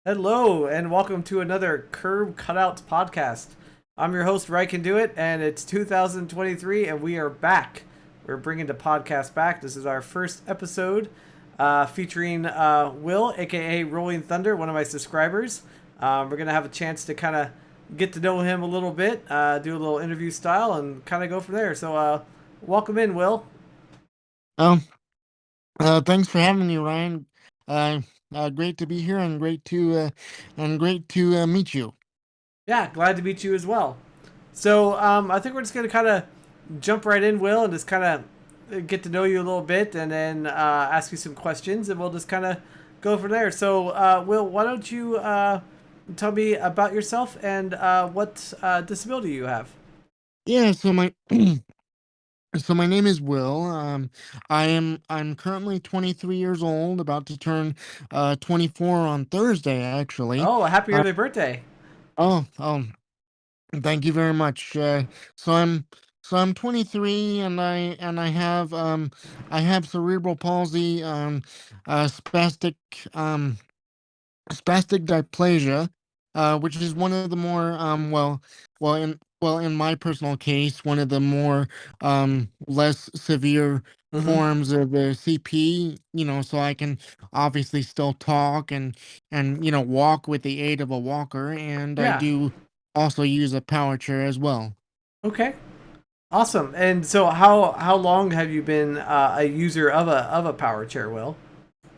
Hello, and welcome to another Curb Cutouts podcast. I'm your host, Ray Can Do It, and it's 2023, and we are back. We're bringing the podcast back. This is our first episode featuring Will, aka Rolling Thunder, one of my subscribers. We're going to have a chance to kind of get to know him a little bit, do a little interview style, and kind of go from there. So, welcome in, Will. Um, Thanks for having me, Ryan. Uh, Great to be here and great to meet you. Yeah, glad to meet you as well. So I think we're just gonna kind of jump right in, Will, and just kind of get to know you a little bit, and then ask you some questions, and we'll just kind of go from there. So, Will, why don't you tell me about yourself and what disability you have? Yeah, so my name is Will. I'm currently 23 years old, about to turn 24 on Thursday, actually. Oh, a happy Uh, early birthday! oh, thank you very much. So I'm so I'm 23, and I have cerebral palsy, um spastic dysplasia, which is one of the more in my personal case, one of the more less severe Mm-hmm. forms of the CP. So I can obviously still talk and walk with the aid of a walker, and I Yeah. do also use a power chair as well. Okay. Awesome. And so, how long have you been a user of a power chair, Will?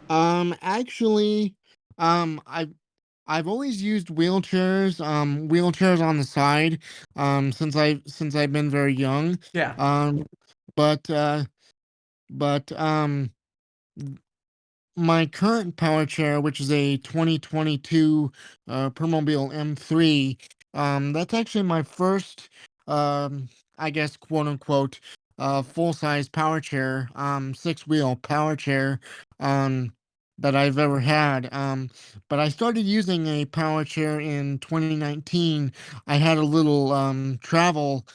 Actually, I've always used wheelchairs on the side, since I've been very young. Yeah. Um, but uh, but my current power chair, which is a 2022 Permobil M3, that's actually my first, I guess, quote unquote, full size power chair, six wheel power chair, um, that I've ever had. But I started using a power chair in 2019. I had a little travel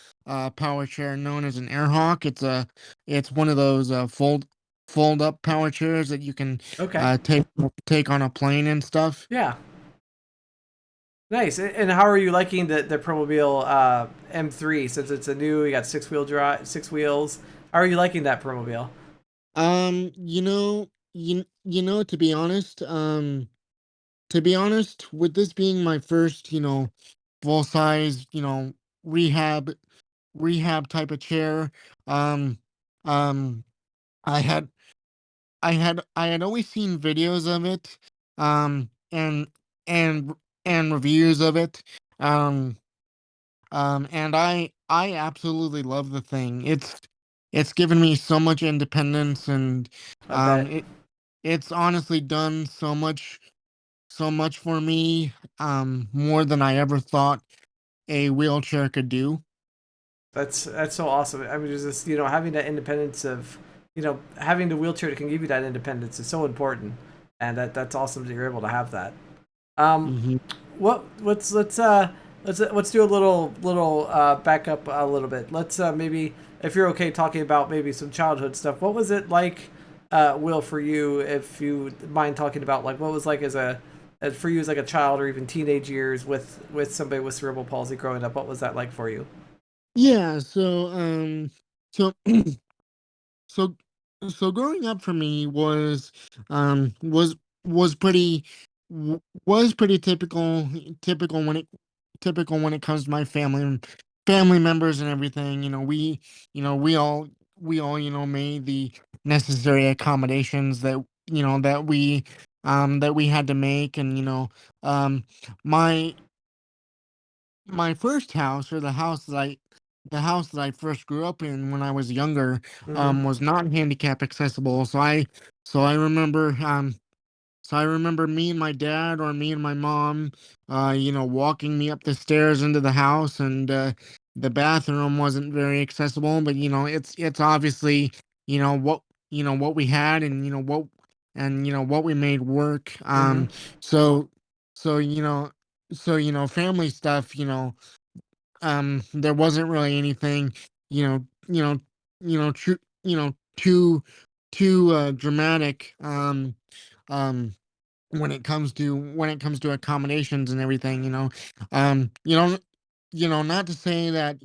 power chair known as an Airhawk. It's one of those fold up power chairs that you can Okay. take on a plane and stuff. Yeah. Nice. And how are you liking the Promobile M3 since it's a new? You got six wheels. How are you liking that Promobile? To be honest, with this being my first, full size, rehab type of chair, um, um, I had I had always seen videos of it, and and reviews of it, um, and I absolutely love the thing. It's given me so much independence, and I bet. it's honestly done so much for me, more than I ever thought a wheelchair could do. That's so awesome. I mean, there's this, having that independence of, having the wheelchair that can give you that independence is so important, and that's awesome that you're able to have that. Um, Hmm. what let's do a little back up a little bit. Let's maybe, if you're okay talking about maybe some childhood stuff. What was it like, Will, for you? If you mind talking about like what was like as for you as like a child or even teenage years with somebody with cerebral palsy growing up. What was that like for you? Yeah. So so growing up for me um was was pretty was pretty typical when it comes to my family members and everything. You know we all made the necessary accommodations that we had to make. And um my my first house, or the house that I first grew up in when I was younger, Mm-hmm. was not handicap accessible. So I remember me and my dad, or me and my mom, walking me up the stairs into the house. And the bathroom wasn't very accessible, but it's obviously, what what we had, and what we made work. Mm-hmm. So so you know family stuff. There wasn't really anything, you know, you know, true, too dramatic. Um, when it comes to accommodations and everything, um you know not to say that,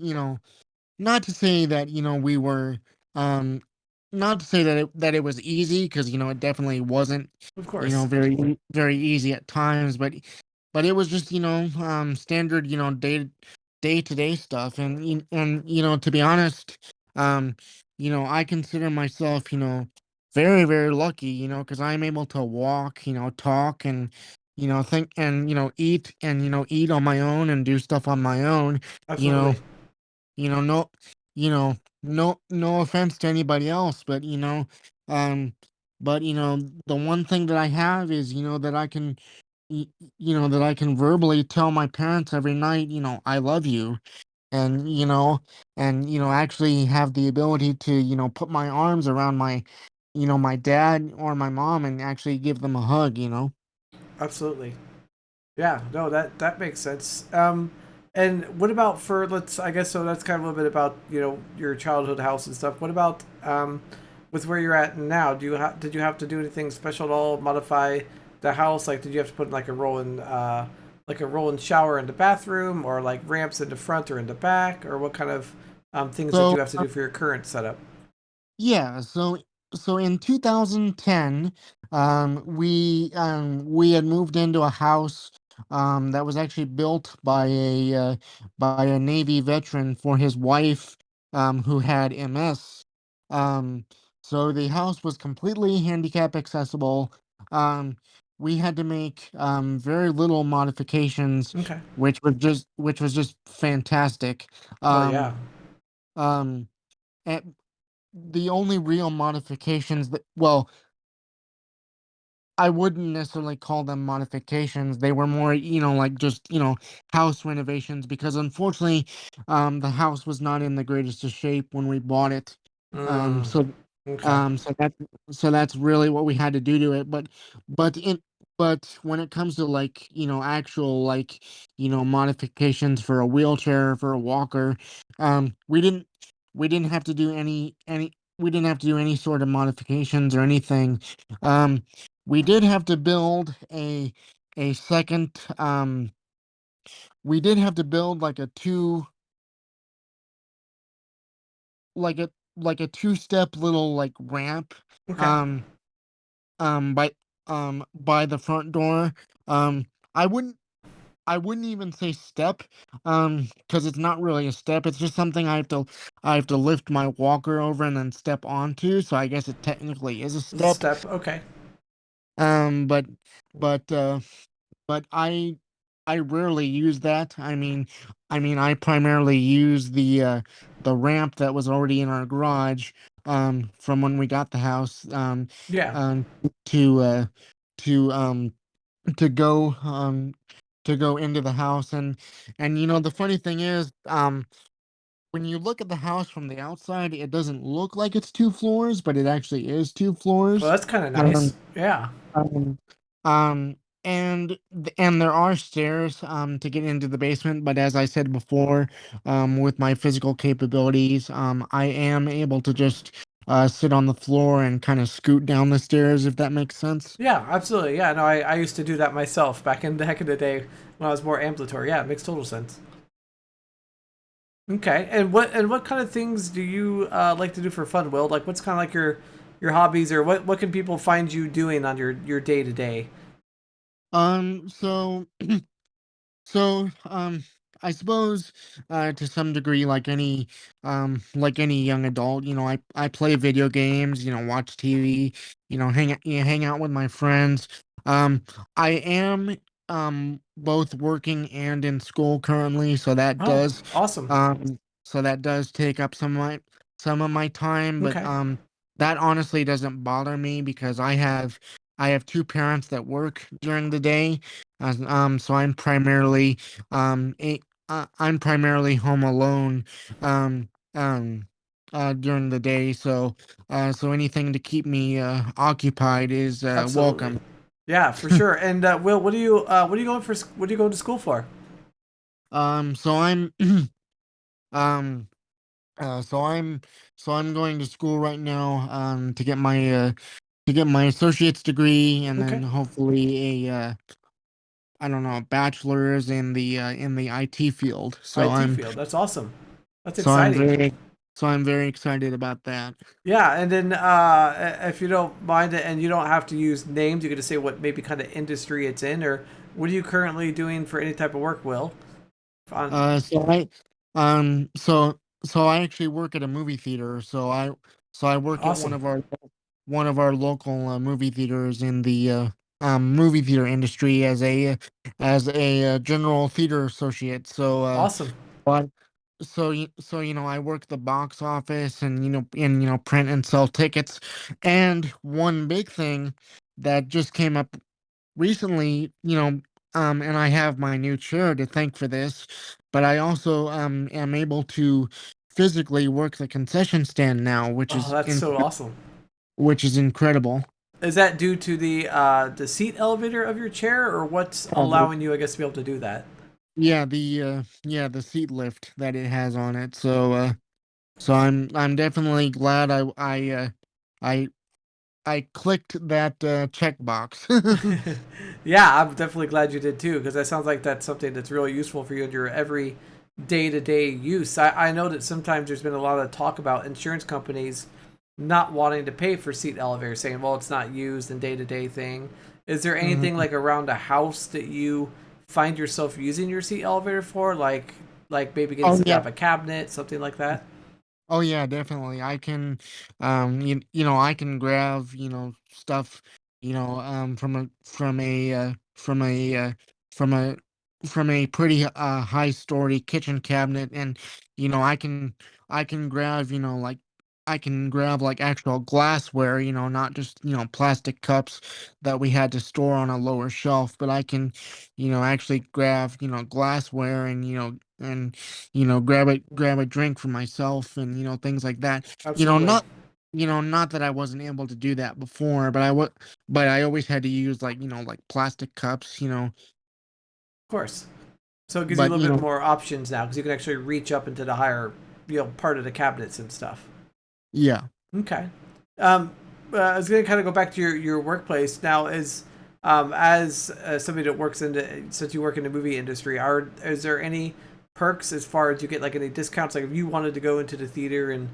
not to say that, we were, um not to say that it was easy, because it definitely wasn't, Of course. very easy at times, but it was just, standard, day to day stuff. And to be honest, um I consider myself, very, very lucky, because I'm able to walk, talk, and think, and eat, and eat on my own, and do stuff on my own. you know Absolutely. no, no offense to anybody else, but um, the one thing that I have is, that I can, y- that I can verbally tell my parents every night, I love you, and actually have the ability to, put my arms around my dad or my mom, and actually give them a hug. Absolutely. Yeah, no, that makes sense. And what about for let's I guess so that's kind of a little bit about your childhood house and stuff. What about with where you're at now? Did you have to do anything special at all? Modify the house? Like, did you have to put like a roll in shower in the bathroom, or like ramps in the front or in the back, or what kind of things did So, you have to do for your current setup? yeah, so in 2010, we had moved into a house that was actually built by a Navy veteran for his wife, who had MS. Um, so the house was completely handicap accessible. Um, we had to make very little modifications, Okay. which was just fantastic. Oh yeah. Um, um, the only real modifications that, well, I wouldn't necessarily call them modifications. They were more, like, just, house renovations, because unfortunately, the house was not in the greatest of shape when we bought it. Mm, Um, so, okay. um, so that, so that's really what we had to do to it. But in, but when it comes to, like, actual, like, modifications for a wheelchair, for a walker, we didn't have to do we didn't have to do any sort of modifications or anything. Um, we did have to build a second we did have to build like a two like a like a two-step little, like, ramp, Okay. um by by the front door. um I wouldn't I wouldn't even say step, because it's not really a step. It's just something I have to lift my walker over and then step onto, so I guess it technically is a It's a step. step. Okay. um but but uh but I rarely use that. I primarily use the ramp that was already in our garage, from when we got the house, Yeah. um, to to um to go to go into the house. And the funny thing is, when you look at the house from the outside, it doesn't look like it's two floors, but it actually is two Well, floors. that's kind of nice. Um, Yeah. um, um, and there are stairs to get into the basement, but as I said before, with my physical capabilities, I am able to just sit on the floor and kind of scoot down the stairs, if that makes sense. Yeah, absolutely. Yeah, no, I used to do that myself back in the heck of the day when I was more ambulatory. Yeah, it makes total sense. Okay, and what kind of things do you like to do for fun, Will? Like, what's kind of like your hobbies, or what can people find you doing on your day to day? So So, I suppose, to some degree, like any young adult, I play video games, watch TV, hang out with my friends. Um, I am, both working and in school currently, Oh, awesome. so that does take up some of my time, but, Okay. that honestly doesn't bother me, because I have two parents that work during the day. So I'm primarily home alone, um, um, during the day. So anything to keep me occupied is Absolutely. welcome. Yeah, for sure. And Will, what are you going for? What are you going to school for? So I'm um so I'm going to school right now, to get my to get my associate's degree, and then Okay. hopefully a I don't know, a bachelor's in the IT field. IT field. That's awesome. That's So I'm exciting. very so I'm very excited about that. Yeah, and then if you don't mind it, and you don't have to use names, you can just say what maybe kind of industry it's in, or what are you currently doing for any type of work, Will? On Uh, so I, um, so so I actually work at a movie theater. So I work at awesome, one of our local movie theaters in the movie theater industry as a general theater associate. awesome. But so you know I work the box office and print and sell tickets. And one big thing that just came up recently, and I have my new chair to thank for this, but I also am able to physically work the concession stand now, Oh, that's so awesome. which is incredible. Is that due to the seat elevator of your chair, or what's Uh, the- allowing you, I guess, to be able to do that? yeah, the seat lift that it has on it. So I'm definitely glad I I clicked that checkbox. Yeah, I'm definitely glad you did too, because that sounds like that's something that's really useful for you in your every day to day use. I know that sometimes there's been a lot of talk about insurance companies not wanting to pay for seat elevators, saying, well, it's not used in day to day thing. Is there anything Mhm. like around a house that you find yourself using your seat elevator for, like maybe getting Oh something out yeah. of a cabinet, something like that? Oh yeah, definitely. I can, I can grab, stuff, from a from a pretty high story kitchen cabinet, and I can grab, I can grab like actual glassware, not just plastic cups that we had to store on a lower shelf, but I can, actually grab glassware and grab a drink for myself and things like that. Absolutely. Of Not that I wasn't able to do that before, but I always had to use like like plastic cups, course. So it gives you a but little bit more options now because you can actually reach up into the higher, part of the cabinets and stuff. yeah. Okay. I was going to kind of go back to your workplace now. As somebody that works since you work in the movie industry, is there any perks as far as you get like any discounts? Like if you wanted to go into the theater and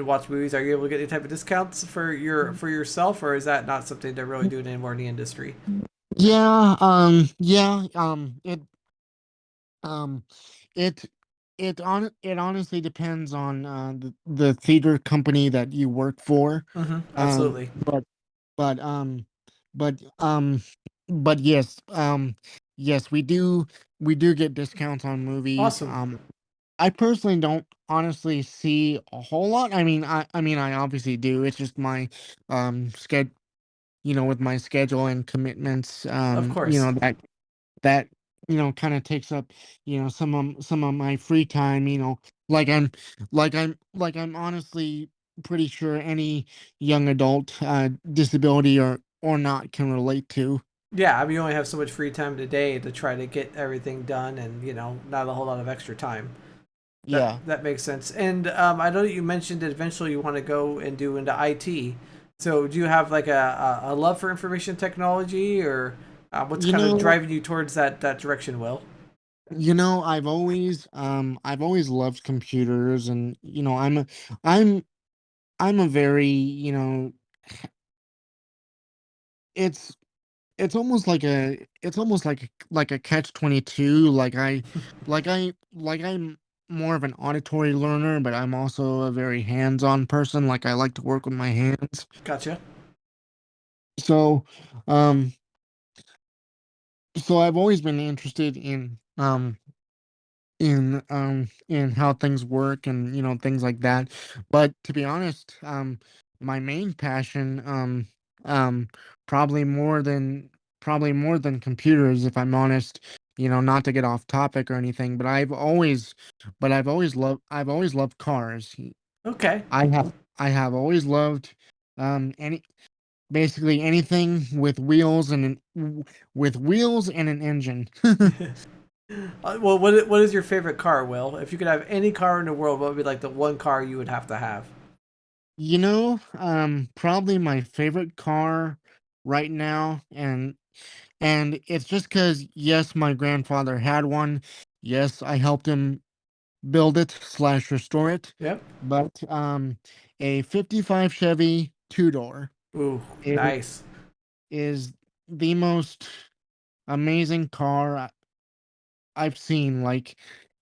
watch movies, are you able to get any type of discounts for yourself, or is that not something they're really doing anymore in the industry? Yeah, um it it honestly depends on the theater company that you work for. Mm-hmm. Um Absolutely. but but but but yes, we do get discounts on movies. Awesome. I personally don't honestly see a whole lot. I mean I obviously do. It's just my schedule, with my schedule and commitments, Of course. that kind of takes up some of my free time, like I'm honestly pretty sure any young adult, disability or not, can relate to. Yeah, I mean, you only have so much free time today to try to get everything done, and not a whole lot of extra time. That Yeah. that makes sense. And I know that you mentioned that eventually you want to go and do into IT. So do you have like a love for information technology, or what's you kind of know driving you towards that direction, Will? I've always loved computers, and I'm I'm a very, it's it's almost like a catch 22. I'm more of an auditory learner, but I'm also a very hands-on person. Like, I like to work with my hands. Gotcha. So um so I've always been interested in how things work, and things like that. But to be honest, my main passion, um probably more than computers, if I'm honest, not to get off topic or anything, but I've always loved cars. Okay. I have always loved any basically anything with with wheels and an engine. Well, what is your favorite car, Will? If you could have any car in the world, what would be like the one car you would have to have? Probably my favorite car right now, and it's just because yes, my grandfather had one. Yes, I helped him build it slash restore it, Yep. but a '55 Chevy two door Ooh, is nice. is the most amazing car I've seen.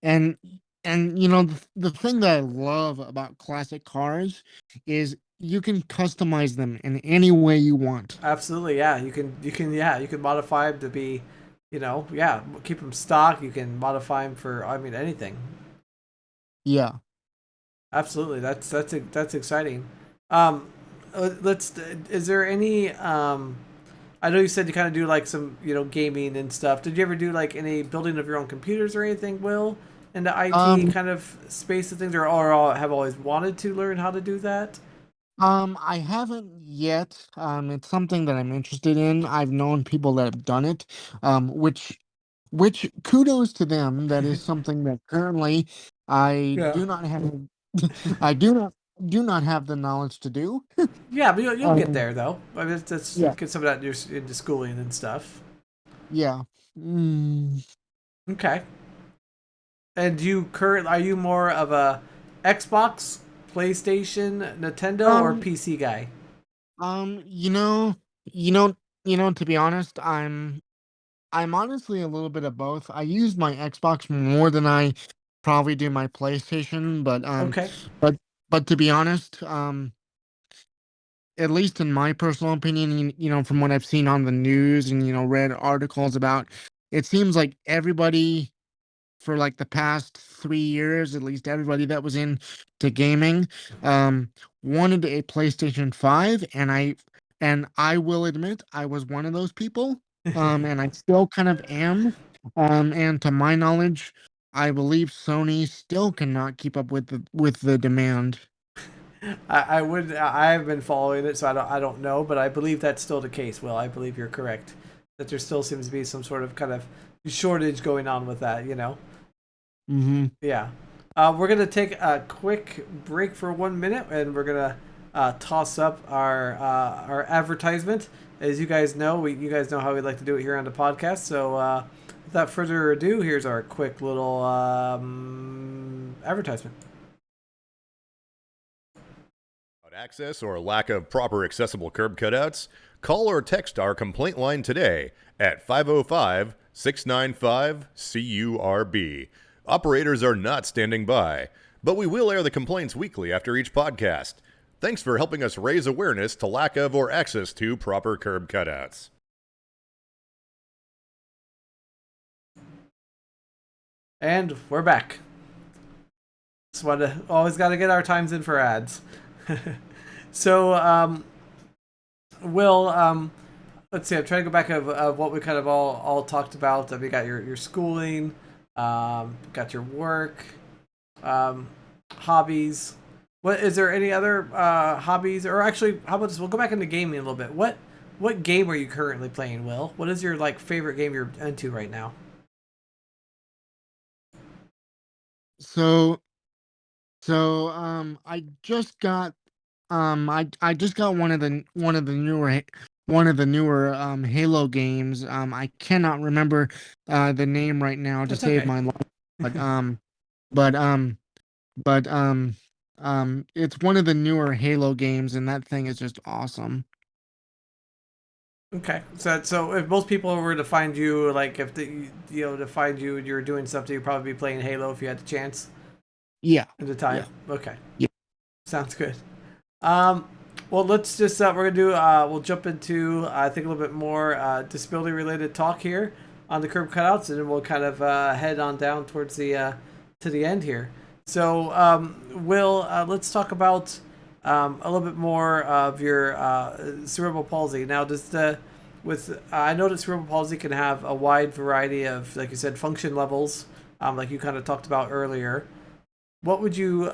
And the thing that I love about classic cars is you can customize them in any way you want. Absolutely, yeah. You can modify them to be, yeah, keep them stock. You can modify them for, I mean, anything. Yeah. Absolutely, that's exciting. Um, let's. Is there any? I know you said you kind of do like some, gaming and stuff. Did you ever do like any building of your own computers or anything, Will, in the IT Um, kind of space of things, or have always wanted to learn how to do that? I haven't yet. It's something that I'm interested in. I've known people that have done it, which kudos to them. That is something that currently I Yeah. do not have. I do not have the knowledge to do. Yeah, but you'll get Um, there though. I mean, that's yeah, get some of that into schooling and stuff. yeah. Mm, Okay. And are you more of a Xbox, PlayStation, Nintendo, or um, PC guy? um, you know, you know, To be honest, I'm honestly a little bit of both. I use my Xbox more than I probably do my PlayStation, Okay. but but to be honest, at least in my personal opinion, from what I've seen on the news and read articles about, it seems like everybody for like the past 3 years, at least everybody that was into gaming, um, wanted a PlayStation 5, and I will admit I was one of those people, and I still kind of am, and to my knowledge, I believe Sony still cannot keep up with the demand. I would I have been following it, so I don't know, but I believe that's still the case. Will, I believe you're correct that there still seems to be some sort of kind of shortage going on with that. Mm-hmm. Yeah. We're gonna take a quick break for 1 minute, and we're gonna toss up our advertisement. As you guys know how we like to do it here on the podcast. So without further ado, here's our quick little advertisement. Access or lack of proper accessible curb cutouts? Call or text our complaint line today at 505 695 CURB. Operators are not standing by, but we will air the complaints weekly after each podcast. Thanks for helping us raise awareness to lack of or access to proper curb cutouts. And we're back. Just want to always got to get our times in for ads. So, Will, let's see. I'm trying to go back of what we kind of all talked about. We got your schooling, got your work, um, hobbies. What is there any other hobbies? Or actually, how about this? We'll go back into gaming a little bit. What game are you currently playing, Will? What is your like favorite game you're into right now? So I just got one of the newer Halo games. I cannot remember the name right now to That's save okay. my life, but but um but it's one of the newer Halo games, and that thing is just awesome. Okay, so if most people were to find you, like if to find you, and you were doing something, you'd probably be playing Halo if you had the chance Yeah, at the time. yeah, Okay, yeah. sounds good. Um, well, let's just we're gonna do we'll jump into I think a little bit more disability related talk here on the curb cutouts, and then we'll kind of head on down towards the to the end here. So, Will, let's talk about a little bit more of your cerebral palsy. Now, does the with I know that cerebral palsy can have a wide variety of, like you said, function levels, like you kind of talked about earlier. What would you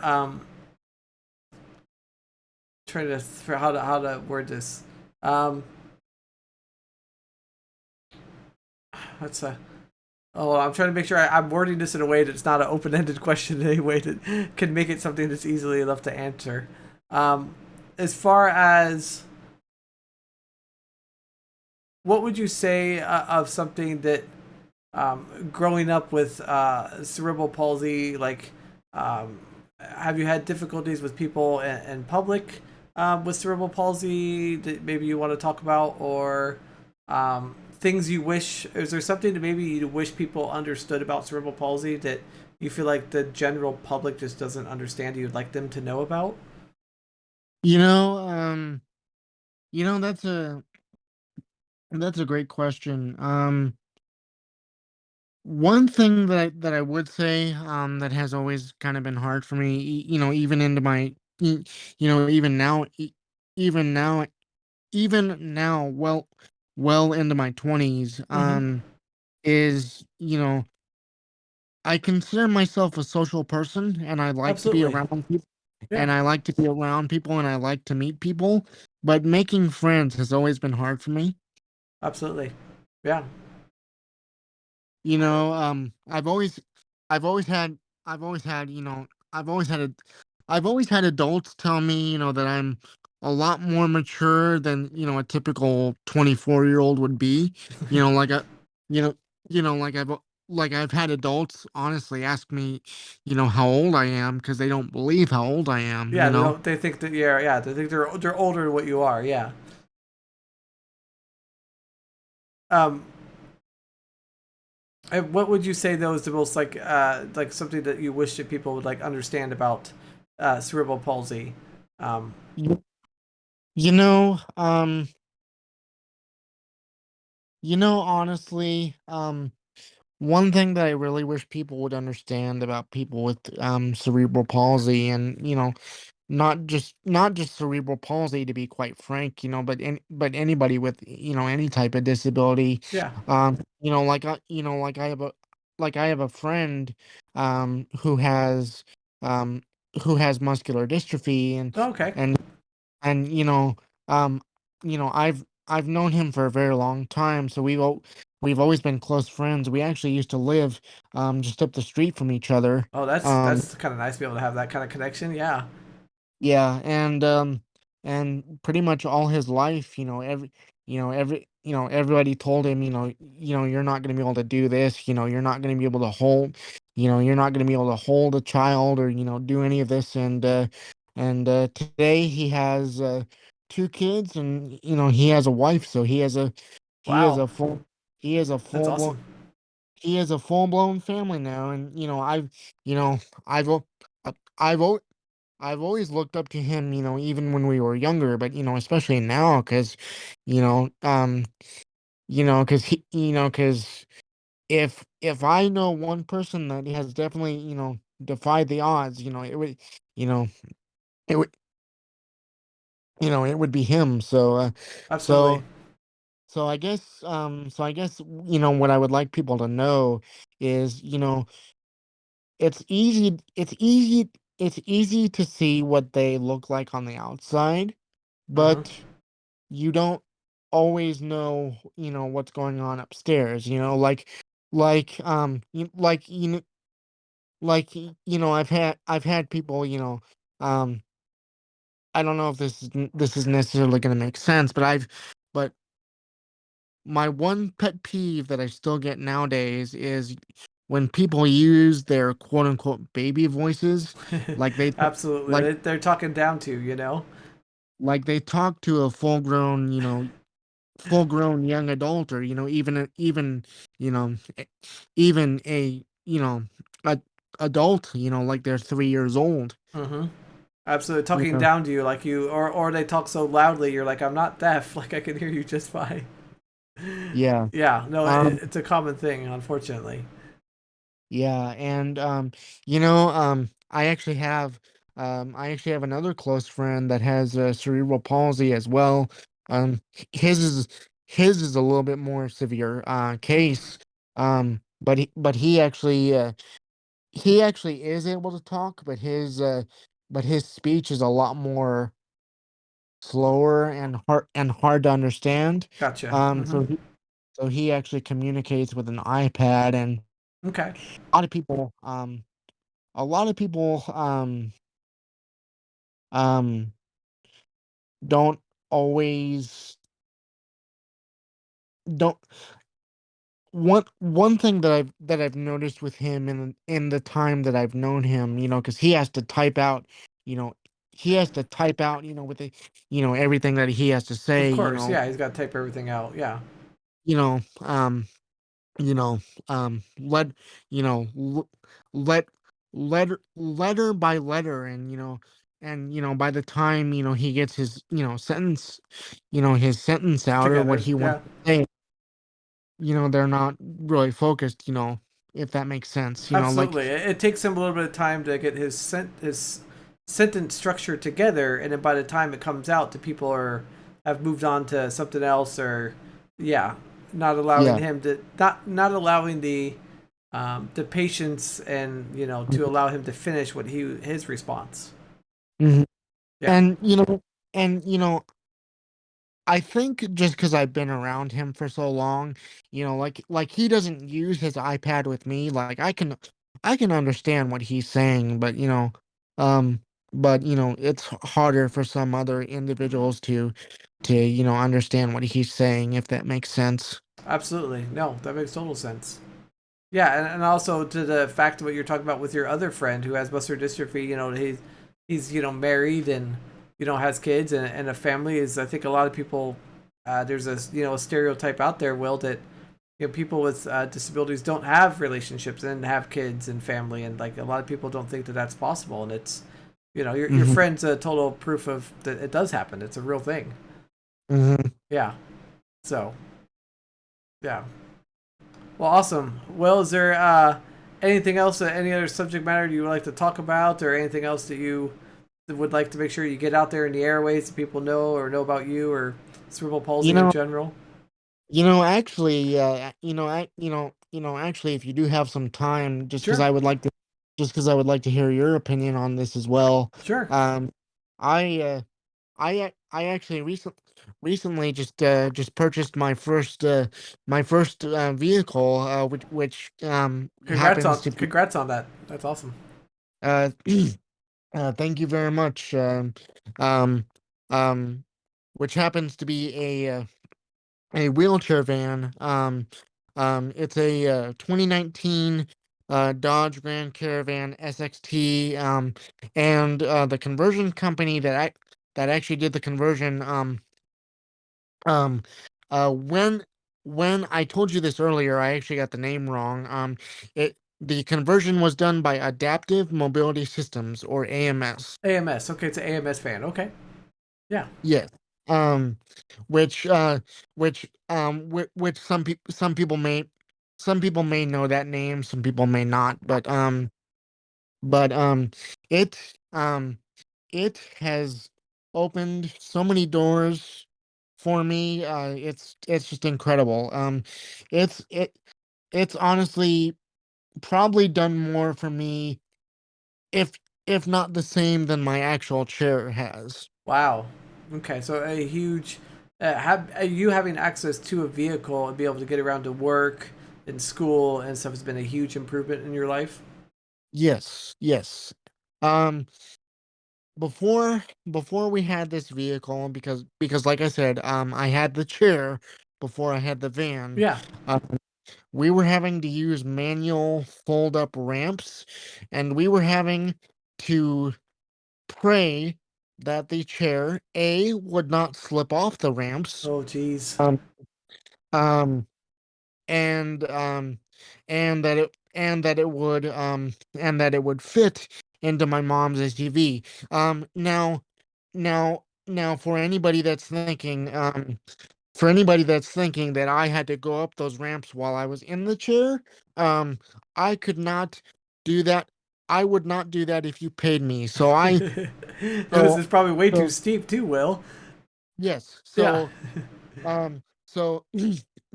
try to for how to word this? Um, that's a Oh, I'm trying to make sure I'm wording this in a way that's not an open-ended question in any way that can make it something that's easily enough to answer. Um, as far as what would you say of something that growing up with cerebral palsy, like have you had difficulties with people in public with cerebral palsy that maybe you want to talk about, or things you wish? Is there something that maybe you wish people understood about cerebral palsy that you feel like the general public just doesn't understand? You'd like them to know about? You know, you know, that's a great question. One thing that I would say, that has always kind of been hard for me, even into my, even now, even now, even now, well into my 20s, Mm-hmm. is, I consider myself a social person, and I like to be Absolutely. around people, Yeah. and I like to meet people, but making friends has always been hard for me. Absolutely. Yeah. I've always, I've always had, I've always had, you know, I've always had a, I've always had adults tell me, that I'm a lot more mature than, a typical 24-year-old would be. You know, like I, you know, like I've had adults honestly ask me, how old I am because they don't believe how old I am, Yeah, they don't. They think that yeah. They think they're older than what you are. Yeah. Um, and what would you say though is the most like something that you wish that people would like understand about cerebral palsy? Um, You, you know, um, honestly, one thing that I really wish people would understand about people with cerebral palsy, and not just cerebral palsy, to be quite frank, but anybody with any type of disability. yeah. Like I have a friend who has um muscular dystrophy, Okay. and and um I've known him for a very long time, so we've always been close friends. We actually used to live just up the street from each other. Oh, that's um that's kind of nice to be able to have that kind of connection. Yeah. yeah, and pretty much all his life, everybody told him, you're not going to be able to do this, you're not going to be able to hold, you're not going to be able to hold a child, or do any of this. And today he has two kids, and he has a wife, so he has Wow. a full he has a That's full blown awesome. he has a full blown family now. And you know I've al- I've al- I've always looked up to him, even when we were younger, but especially now, because you know because if I know one person that has definitely, defied the odds, you know it would it would be him. Absolutely. So I guess, what I would like people to know is, it's easy to see what they look like on the outside, Uh-huh. but you don't always know, what's going on upstairs, like you, like you know I've had people, um I don't know if this is necessarily going to make sense, but my one pet peeve that I still get nowadays is when people use their quote unquote baby voices, like they Absolutely. like They're talking down to you, you know. they talk to a full grown young adult, or you know even a a adult, like they're 3 years old. Mm-hmm. Absolutely. Talking Yeah, down to you like you, or they talk so loudly you're like, I'm not deaf. Like I can hear you just fine. yeah. Yeah. No, um it's a common thing, unfortunately. yeah, and I actually have another close friend that has cerebral palsy as well. His is his is a little bit more severe case. But he actually is able to talk, but his speech is a lot more slower and hard to understand. Gotcha. Um, Mm-hmm. so he so he actually communicates with an iPad. And Okay. a lot of people, a lot of people, um don't always don't one thing that I've noticed with him in the time that I've known him, because he has to type out, you know, with the, everything that he has to Of say, course, yeah, he's got to type everything out. Yeah, you know, you know, let l- let letter by letter, and by the time he gets his his sentence out or what together. he wants Yeah, to say, they're not really focused, if that makes sense, like. absolutely. It takes him a little bit of time to get his sentence structure together, and then by the time it comes out, the people have moved on to something else, or yeah, not allowing Yeah. him to not allowing the patience and to allow him to finish what his response. Mhm. Yeah, And and I think just because I've been around him for so long, like he doesn't use his iPad with me. Like I can understand what he's saying, but um, it's harder for some other individuals to understand what he's saying, if that makes sense. absolutely. No, that makes total sense. Yeah, and also to the fact of what you're talking about with your other friend who has muscular dystrophy, he's married and has kids and a family. Is I think a lot of people there's a stereotype out there, Will, that people with disabilities don't have relationships and have kids and family, and like a lot of people don't think that that's possible, and it's your Hmm. friend's a total proof of that it does happen. It's a real thing. Hmm. Yeah. So yeah. Well, awesome. Well, is there anything else, any other subject matter you would like to talk about, or anything else that you would like to make sure you get out there in the airways so people know or know about you or cerebral You palsy in know, general? actually, actually, if you do have some time, Sure, just because I would like to hear your opinion on this as well. sure. Um, I I actually recently just purchased my first vehicle, which happens to be Congrats on that. That's awesome. uh thank you very much, um um which happens to be a wheelchair van. It's a 2019 Dodge Grand Caravan SXT. And the conversion company that actually did the conversion. Um, when I told you this earlier, I actually got the name wrong. The conversion was done by Adaptive Mobility Systems, or AMS. AMS. Okay, it's an AMS fan. Okay. Yeah. Yes. Um, which which some people may know that name, some people may not, but it it has opened so many doors for me. It's just incredible. It's it it's honestly probably done more for me, if not the same, than my actual chair has. Wow. Okay, so a huge you having access to a vehicle and be able to get around to work and school and stuff has been a huge improvement in your life. Yes, yes. Um, before we had this vehicle, because like I said, I had the chair before I had the van. Yeah. Uh, we were having to use manual fold up ramps, and we were having to pray that the chair A would not slip off the ramps. Oh, geez. Um, um, and and that it would fit into my mom's SUV. Now, for anybody that's thinking, that I had to go up those ramps while I was in the chair, I could not do that. I would not do that if you paid me. It was So, it's probably way too so steep too, Will. yes. Yeah. So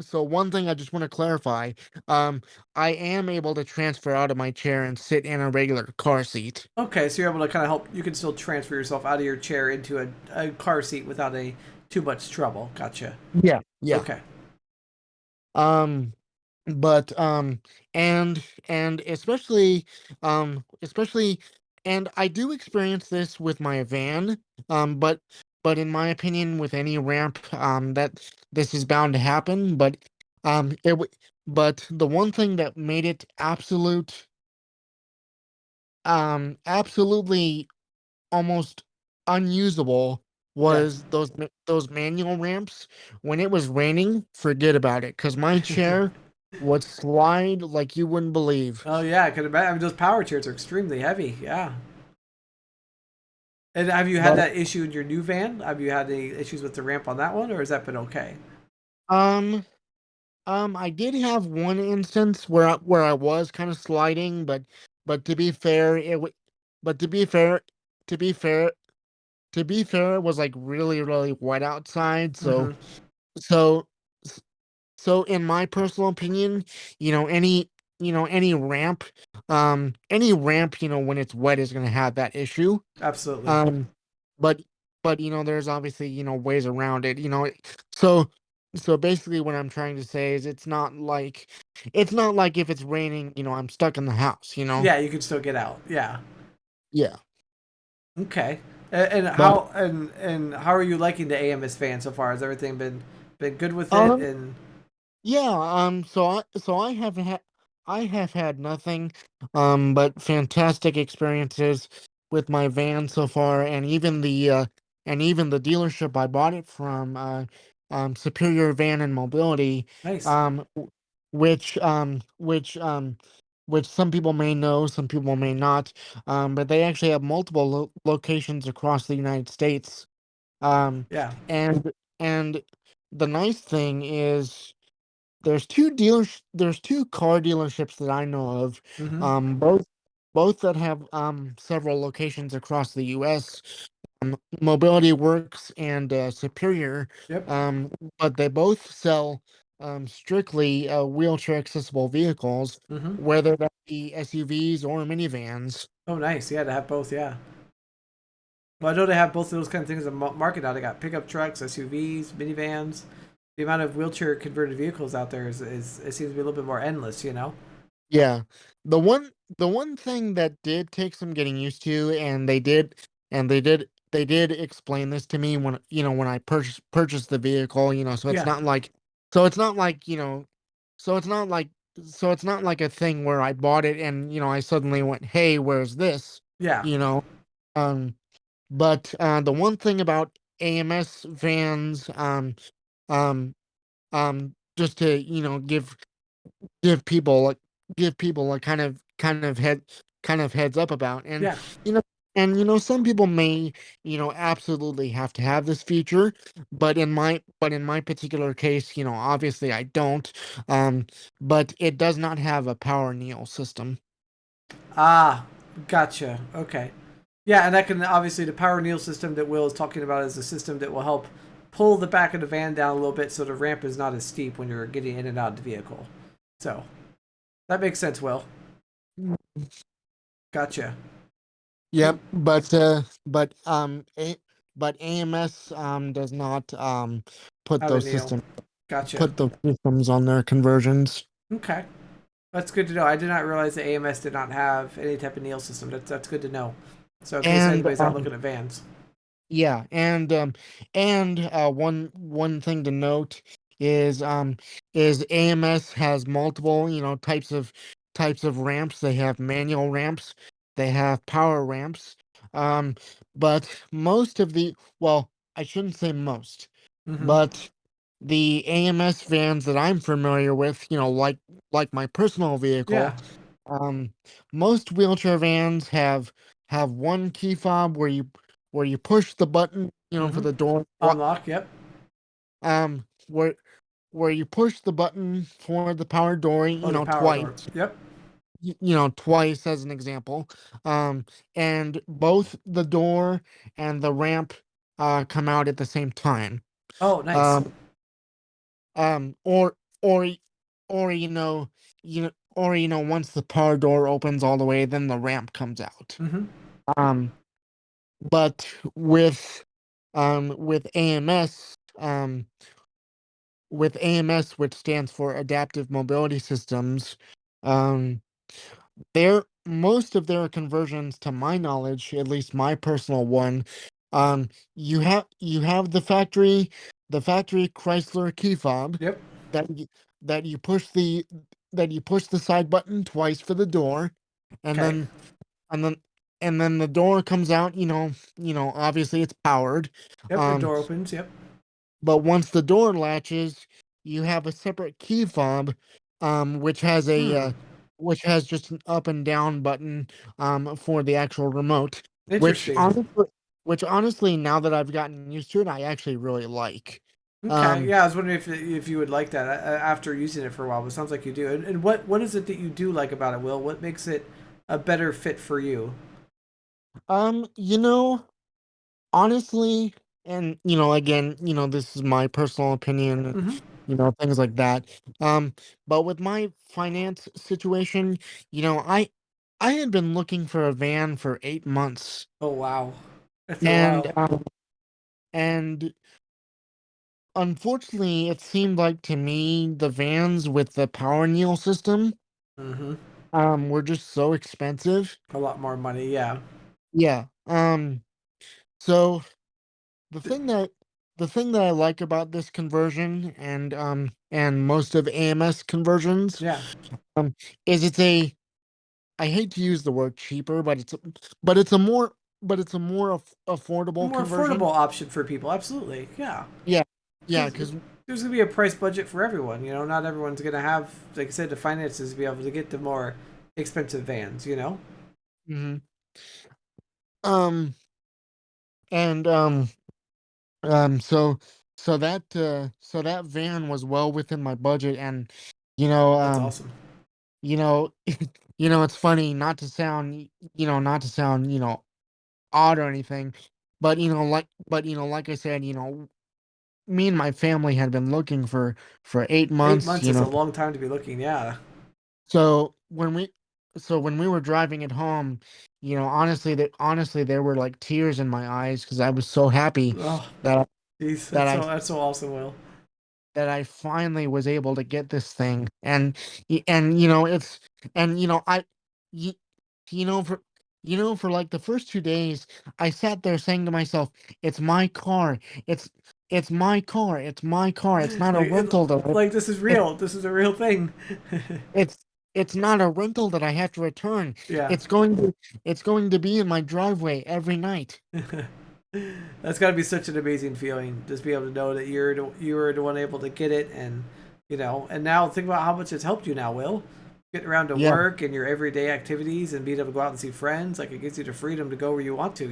so one thing I just want to clarify, I am able to transfer out of my chair and sit in a regular car seat. Okay, so you're able to kind of help. You can still transfer yourself out of your chair into a car seat without a too much trouble. Gotcha. Yeah, yeah. Okay. Um, but and especially and I do experience this with my van, but but in my opinion, with any ramp, that this is bound to happen. But but the one thing that made it absolutely almost unusable Yeah. was those manual ramps. When it was raining, forget about it, because my chair would slide like you wouldn't believe. Oh yeah, I could imagine. I mean, those power chairs are extremely heavy. Yeah. And have you had But that issue in your new van? Have you had any issues with the ramp on that one, or has that been okay? um I did have one instance where I was kind of sliding, but to be fair, but to be fair, to be fair, it was like really wet outside, Mm-hmm. so so in my personal opinion, you know, any ramp, when it's wet is going to have that issue. Absolutely. Um, but there's obviously, ways around it. So so basically, what I'm trying to say is it's not like if it's raining, I'm stuck in the house. Yeah, you could still get out. Yeah. Yeah. Okay. And But how are you liking the AMS van so far? Has everything been good with it? um, And yeah. I have had nothing but fantastic experiences with my van so far, and even the dealership I bought it from, Superior Van and Mobility, nice. um w- which some people may know, some people may not, but they actually have multiple locations across the United States. um Yeah. and and the nice thing is there's two car dealerships that I know of, Mm-hmm. both that have several locations across the US, Mobility Works and Superior, Yep. um but they both sell strictly wheelchair accessible vehicles, Mm-hmm. whether that be SUVs or minivans. Oh, nice. Yeah, to have both. Yeah. Well, I know they have both of those kind of things in market now. They got pickup trucks, SUVs, minivans. The amount of wheelchair converted vehicles out there is it seems to be a little bit more endless. You know. Yeah. The one thing that did take some getting used to, and they did explain this to me when I purchased the vehicle, so it's Yeah. not like so it's not like, so it's not like so it's not like a thing where I bought it and, I suddenly went, "Hey, where's this?" Yeah. You know. Um but the one thing about AMS vans, um just to, give people a kind of heads up about. And Yeah. you know some people may, absolutely have to have this feature, but in my particular case, obviously I don't. um but it does not have a power neo system. Ah, gotcha. Okay. Yeah, and that can obviously the power needle system that Will is talking about is a system that will help pull the back of the van down a little bit so the ramp is not as steep when you're getting in and out of the vehicle. So that makes sense, Will. Gotcha. Yep. And But AMS does not put have a those needle. systems Gotcha. on their conversions. Okay. That's good to know. I did not realize the AMS did not have any type of needle system. That's good to know. So in case And anybody's out looking at vans. Yeah, and one thing to note is AMS has multiple, types of ramps. They have manual ramps, they have power ramps. Um but most of the well, I shouldn't say most, Mm-hmm. but the AMS vans that I'm familiar with, like my personal Yeah. vehicle, um, most wheelchair vans have one key fob where you push the button, for Mm-hmm. the door. Unlock. Yep. Where you push the button for the power door, Oh, the power twice. door. Yep. Twice as an example. And both the door and the ramp come out at the same time. Oh, nice. Um, um, or or or once the power door opens all the way, then the ramp comes out. Mm-hmm. Um, but with AMS, which stands for Adaptive Mobility Systems, um, their most of their conversions, to my knowledge, at least my personal one, You have the factory Chrysler key fob Yep. that you, that you push the that you push the side button twice for the door, and Okay. then and then and then the door comes out. Obviously it's powered. Yep. The Um, door opens. Yep. but once the door latches, you have a separate key fob, which has Hmm. just an up and down button for the actual remote, which Interesting. honestly, now that I've gotten used to it, I actually really like. Okay. Um, Yeah, I was wondering if you would like that after using it for a while, but it sounds like you do. And what is it that you do like about it, Will? What makes it a better fit for you? um, you know, honestly, and again, this is my personal opinion, Mm-hmm. things like that. But with my finance situation, I had been looking for a van for 8 months, Oh wow, that's a and while. and unfortunately, it seemed like to me the vans with the power needle system Mm-hmm. were just so expensive. A lot more money. Yeah. Yeah. So the D- thing that I like about this conversion and most of AMS conversions Yeah. um is it's a I hate to use the word cheaper, but it's a more A affordable more conversion. affordable option for people. Absolutely. Yeah. Yeah, yeah, Because because there's gonna be a price budget for everyone. Not everyone's gonna have, like I said, the finances to be able to get the more expensive vans. um and so that van was well within my budget, and you know That's um awesome. you know it's funny, not to sound odd or anything, but like I said, me and my family had been looking for 8 8 months. months is a long time to be looking. Yeah. So when we were driving it home, honestly there were like tears in my eyes because I was so happy Oh, that jeez, that I that's so awesome, Will. finally was able to get this thing. And it's and I you, for for like the first 2 days I sat there saying to myself, it's my car, it's it's my car, it's not a like it, rental that like this is it, real. This is a real thing. it's it's not a rental that I have to return. Yeah. It's going to be in my driveway every night. That's got to be such an amazing feeling. Just be able to know that you were the one able to get it, and and now think about how much it's helped you now, Will. Getting around to Yeah, work and your everyday activities and being able to go out and see friends, like it gives you the freedom to go where you want to,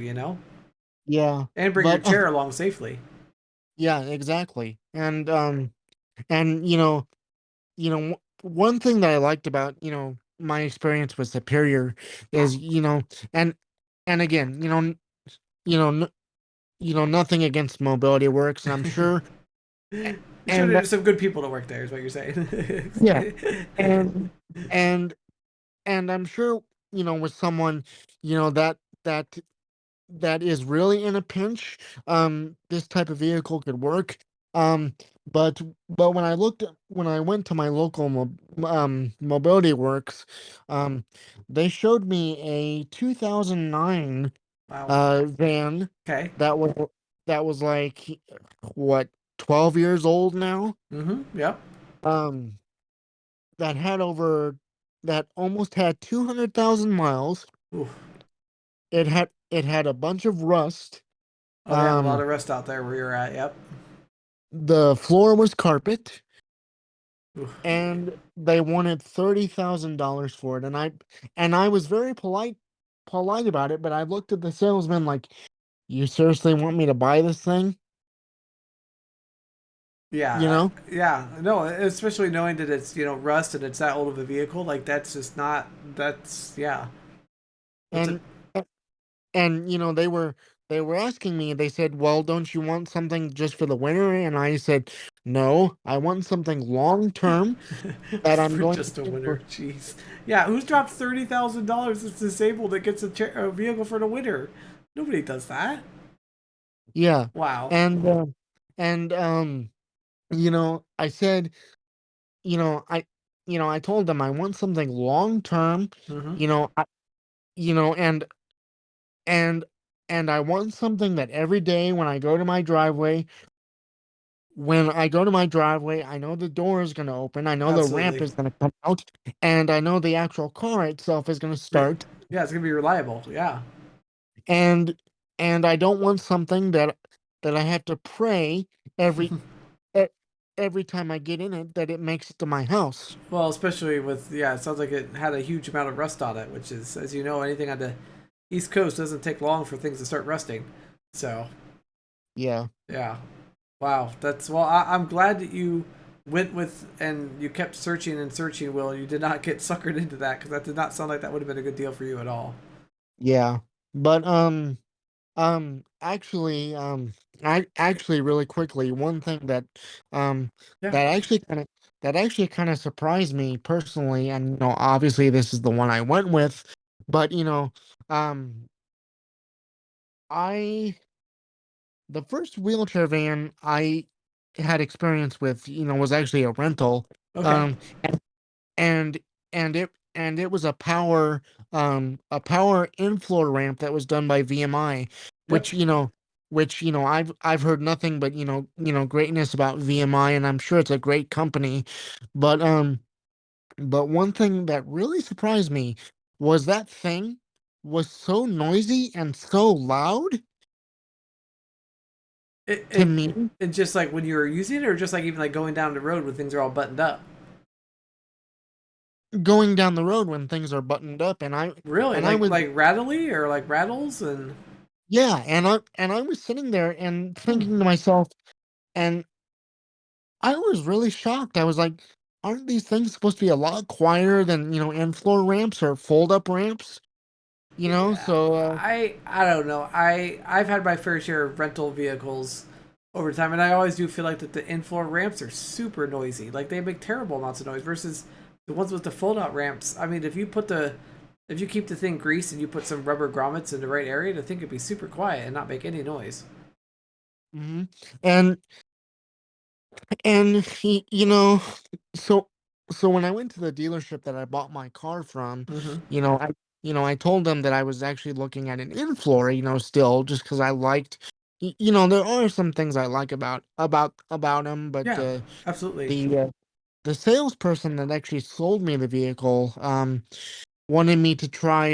yeah, and bring your but chair along safely. yeah, exactly. And one thing that I liked about my experience with Superior is and again you know n- nothing against Mobility Works, and I'm sure I'm sure and there's some good people to work there, is what you're saying. yeah, and and I'm sure with someone that that is really in a pinch, this type of vehicle could work. Um, but when I went to my local Mobility Works, um, they showed me a 2009 Wow. van Okay. that was like what, 12 years old now. Mm-hmm. Yep. Um, that had over that almost had 200,000 miles. Oof. It had a bunch of rust. Oh yeah, a lot Um, of rust out there where you're at. Yep. the floor was carpet, Oof. and they wanted $30,000 for it, and I was very polite about it, but I looked at the salesman like, "You seriously want me to buy this thing?" You Yeah, know, yeah, no, especially knowing that it's rust and it's that old of a vehicle, like that's just not that's yeah, that's a and they were asking me. They said, "Well, don't you want something just for the winter?" And I said, "No, I want something long term that I'm for going to just a use winter. for." Jeez, yeah, who's dropped $30,000 that's disabled that gets a vehicle for the winter? Nobody does that. Yeah, Wow. and I said, I told them I want something long term, Mm-hmm. you know, I, you know, and I want something that every day when I go to my driveway, I know the door is going to open. I know the ramp Absolutely. is going to come out, and I know the actual car itself is going to Yeah, start. yeah, it's gonna be reliable. Yeah. And I don't want something that I have to pray every e- every time I get in it that it makes it to my house. Well, especially with yeah, it sounds like it had a huge amount of rust on it, which is, as you know, anything on the East Coast doesn't take long for things to start rusting. So Yeah. yeah, wow, that's well. I'm glad that you went with and you kept searching and searching. Will you did not get suckered into that because that did not sound like that would have been a good deal for you at all. Yeah. But actually, I actually really quickly, one thing um Yeah. that actually kind of surprised me personally, and obviously this is the one I went with, but um I the first wheelchair van I had experience with, was actually a rental. Okay. Um and and it was a power in-floor ramp that was done by VMI, Yep. which I've heard nothing but greatness about VMI, and I'm sure it's a great company. But one thing that really surprised me was that thing was so noisy and so loud It, to it me. it just like when you were using it, or just like even like going down the road when things are all buttoned up. Going down the road when things are buttoned up, and I Really, and I like was rattly or like rattles and yeah, and I was sitting there and hmm. thinking to myself, and I was really shocked. I was like, aren't these things supposed to be a lot quieter than, in-floor ramps or fold-up ramps? Yeah, So I don't know. I've had my fair share of rental vehicles over time, and I always do feel like that the in-floor ramps are super noisy. Like they make terrible amounts of noise versus the ones with the fold-out ramps. I mean, if you keep the thing greased and you put some rubber grommets in the right area, the thing could be super quiet and not make any noise. mhm. and so when I went to the dealership that I bought my car from, Mm-hmm. I told them that I was actually looking at an in-floor, still just because I liked, there are some things I like about them, but Yeah, absolutely. the the salesperson that actually sold me the vehicle wanted me to try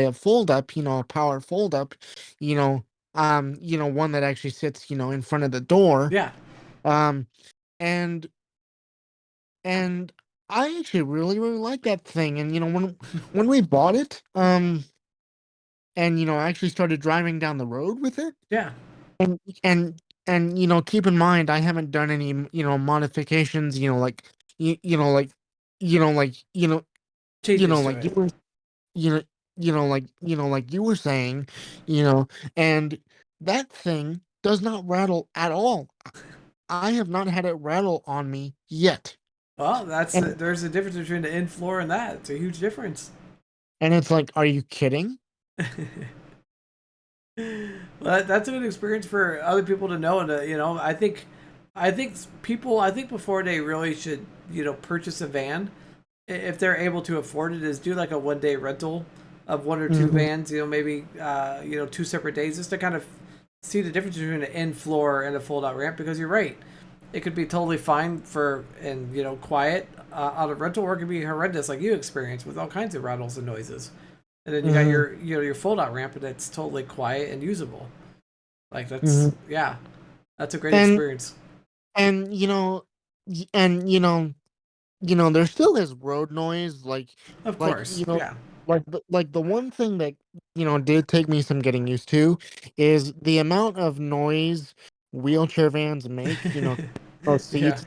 a fold up, a power fold up, you know one that actually sits, in front of the door. Yeah. um and and I actually really really like that thing, and when we bought it, and I actually started driving down the road with it. Yeah. And keep in mind, I haven't done any, modifications, like you, you know like like Changes to like you it. were you know like you were saying, you know and that thing does not rattle at all. I have not had it rattle on me yet. Well, And there's a difference between the in-floor and that. It's a huge difference. it's like, are you kidding? Well, that's a good experience for other people to know. And I think I think before they really should, purchase a van, if they're able to afford it, is do like a 1 day rental of one or two Mhm. vans. Maybe 2 separate days, just to kind of see the difference between an in floor and a fold out ramp. Because you're right, it could be totally fine for and quiet on a rental, or it could be horrendous like you experienced with all kinds of rattles and noises. And then you got Mhm. your fold out ramp and it's totally quiet and usable. Like that's Mhm. yeah, that's a great and experience. and y- and there still is road noise, Of like course, yeah. the one thing that did take me some getting used to is the amount of noise wheelchair vans make. Those Yeah, seats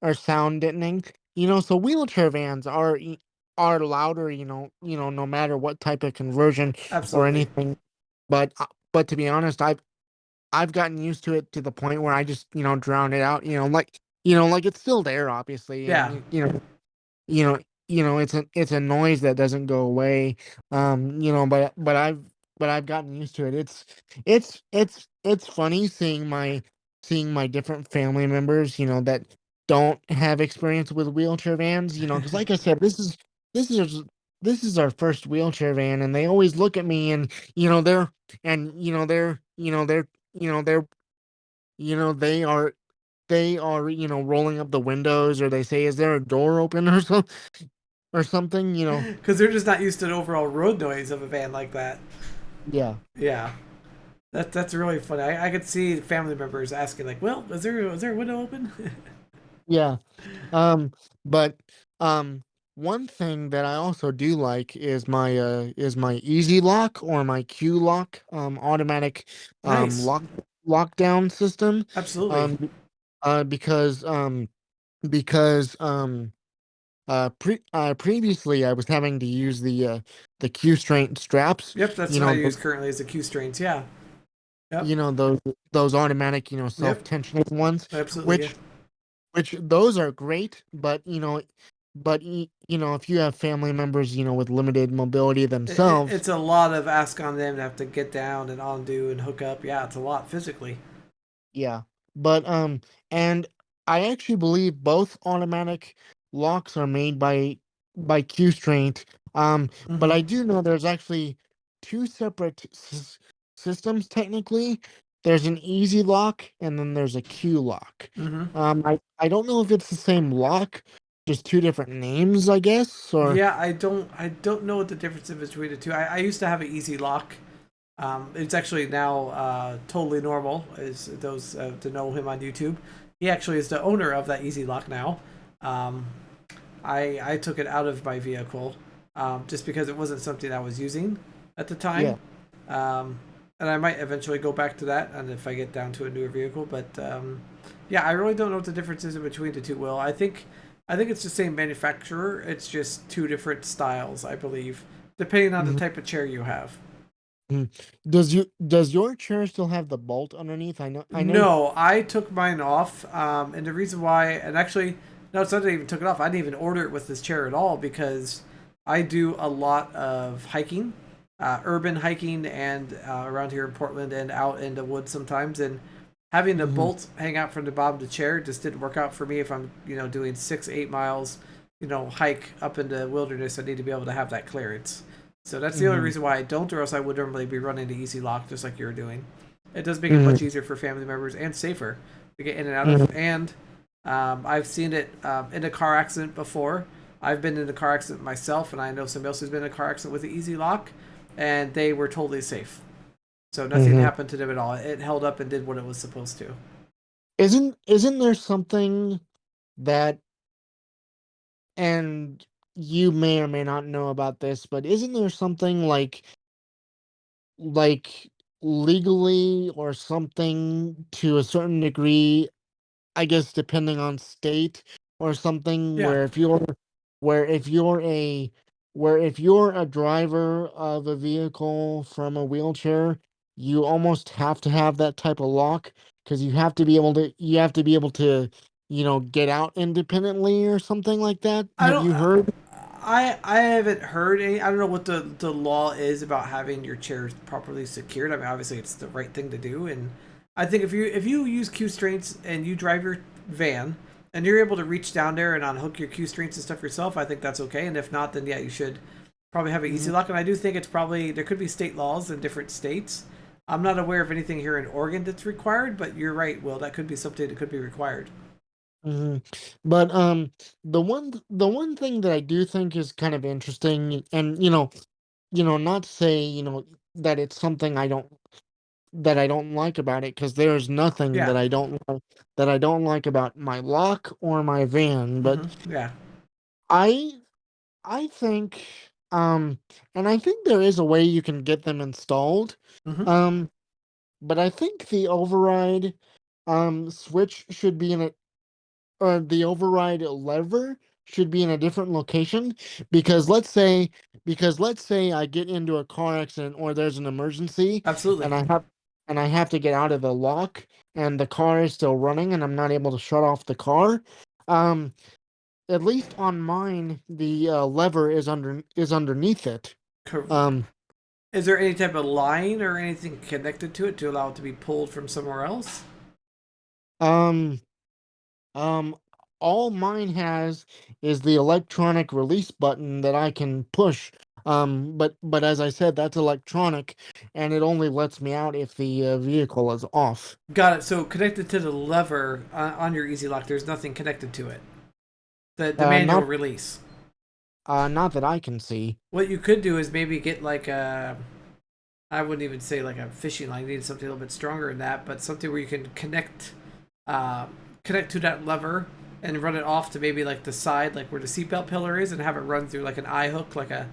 are sound deadening. So wheelchair vans are louder. No matter what type of conversion or absolutely. anything. But to be honest, I've gotten used to it to the point where I just drown it out. Like it's still there, obviously, and Yeah, you know it's a noise that doesn't go away. But I've gotten used to it. It's funny seeing my different family members, that don't have experience with wheelchair vans, because like I said, this is this is our first wheelchair van, and they always look at me, and they're and they are rolling up the windows, or they say, "Is there a door open?" or something. Because they're just not used to the overall road noise of a van like that. Yeah. Yeah. That's really funny. I could see family members asking like, "Well, is there a window open?" Yeah. But one thing that I also do like is my Easy Lock or my Q Lock automatic Nice. lockdown system. Absolutely. Um because because previously I was having to use the Q strength straps, Yep, that's you what I know, use th- currently is the Q strains. Yeah. Yep. those automatic, Yep. self-tensioning ones, Absolutely. Yeah. which those are great, but if you have family members, with limited mobility themselves, It's a lot of ask on them to have to get down and undo and hook up. Yeah, it's a lot physically. yeah. But and I actually believe both automatic locks are made by Qstrength. But Hmm. I do know there's actually two separate systems technically. There's an easy lock and then there's a Q lock. Hmm. I don't know if it's the same lock, just two different names, I guess, or Yeah, I don't know what the difference is between the two. I used to have an easy lock. It's actually now totally normal. Is those to know him on YouTube? He actually is the owner of that easy lock now. Um, I took it out of my vehicle just because it wasn't something I was using at the time. yeah. Um, and I might eventually go back to that, and if I get down to a newer vehicle. But yeah, I really don't know what the difference is in between the two. Will I think it's the same manufacturer. It's just two different styles, I believe, depending on the Mhm, type of chair you have. mhm. Does your chair still have the bolt underneath? I know. No, I took mine off, and the reason why, and actually, no, it's not that I even took it off. I didn't even order it with this chair at all because I do a lot of hiking, urban hiking, and around here in Portland and out in the woods sometimes. And having the Hmm. bolt hang out from the bottom of the chair just didn't work out for me. If I'm, doing 6, 8 miles, hike up in the wilderness, I need to be able to have that clearance. So that's the only Hmm. reason why I don't, or else I would normally be running the easy lock just like you're doing. It does make it much Hmm. easier for family members and safer to get in and out of. Hmm. And I've seen it in a car accident before. I've been in a car accident myself, and I know somebody else who's been in a car accident with the Easy Lock, and they were totally safe. So nothing Hmm. happened to them at all. It held up and did what it was supposed to. Isn't there something that, and you may or may not know about this, but isn't there something like legally or something to a certain degree, I guess depending on state or something, Yeah, where if you're a where if you're a driver of a vehicle from a wheelchair, you almost have to have that type of lock because you have to be able to get out independently or something like that. I Have don't. you heard? I haven't heard any. I don't know what the law is about having your chair properly secured. I mean, obviously it's the right thing to do, and I think if you use Q straints and you drive your van and you're able to reach down there and unhook your Q straints and stuff yourself, I think that's okay. And if not, then yeah, you should probably have an easy Mhm. lock. And I do think it's probably there could be state laws in different states. I'm not aware of anything here in Oregon that's required, but you're right, Will. That could be something that could be required. Mhm. But the one thing that I do think is kind of interesting, and not to say that it's something I don't like about it, because there's nothing Yeah. that I don't like about my lock or my van, but Yeah. I I think and I think there is a way you can get them installed. Hmm. Um but I think the override switch should be in a or the override lever should be in a different location, because let's say I get into a car accident or there's an emergency, Absolutely. and I have to get out of the lock, and the car is still running and I'm not able to shut off the car. um at least on mine, the lever is underneath it. um Is there any type of line or anything connected to it to allow it to be pulled from somewhere else? um um all mine has is the electronic release button that I can push. But as I said, that's electronic, and it only lets me out if the vehicle is off. Got it. So connected to the lever on your Easy Lock, there's nothing connected to it. The manual Not release. not that I can see. What you could do is maybe get like a, I wouldn't even say like a fishing line. You need something a little bit stronger than that, but something where you can connect to that lever and run it off to maybe like the side, like where the seatbelt pillar is, and have it run through like an eye hook, like a